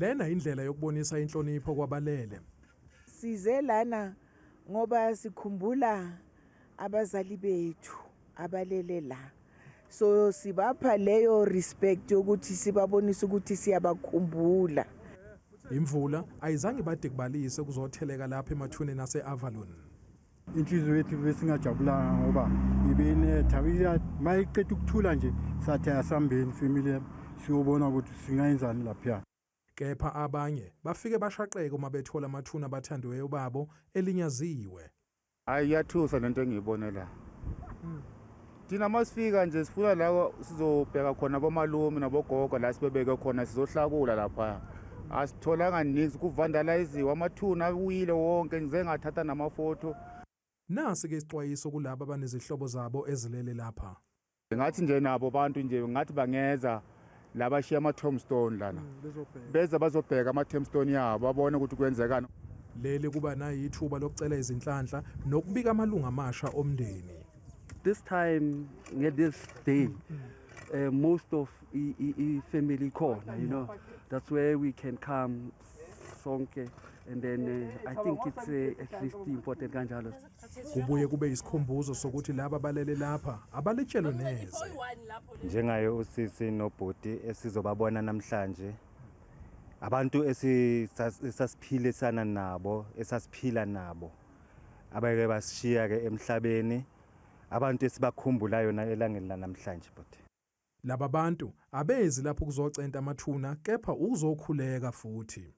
Lena indlela yokubonisa inhlonipho kwabalele. Size lana ngoba sikhumbula abazali bethu abalele la. So sibapha leyo respect ukuthi sibabonisa ukuthi siyabakhumbula. Imvula ayizange bade kubalise kuzotheleka lapha emathuneni nase-Avalon. Inhliziyo yethu besingajabulanga ngoba ibinetha mayiqeda ukuthula nje sathi asambeni family siyobona ukuthi singayenzani lapha. Kepha abanye bafike bashaqeke uma bethola amathuna abathandiweyo babo elinyaziwe. Ayiyathusa lento engiyibone la. Thina masifika nje sifuna la sizobheka khona bomalume nabogogo la sibebeke khona sizohlakula lapha. Asitholanga nix kuvandaliziwe amathuna awile wonke ngize ngathatha namafoto. Nasi ke isixwayiso kulabo abanezihlobo zabo ezilele lapha. Ngathi nje nabo abantu nje ngathi bangeza labashiya ama-tombstone lana. Beza bazobheka ama-tombstone yabo babone ukuthi kwenzekani. Leli kuba nayo ithuba lokucela izinhlanhla nokubika amalunga amasha omndeni. This time, this day, most of family corner, you know, that's where we can come, sonke, and then I think it's at least important kanjalo. Kubuye kube isikhumbuzo sokuthi laba balele lapha abaletshelwe neze. Njengayo usisi nobhuti esizobabona namhlanje. Abantu esasiphilisana nabo, esasiphila nabo. Abake basishiya ke emhlabeni. Abantu esibakhumbula yona elangeni namhlanje but laba bantu abezi lapho kuzocenta amathuna kepha uzokhuleka futhi.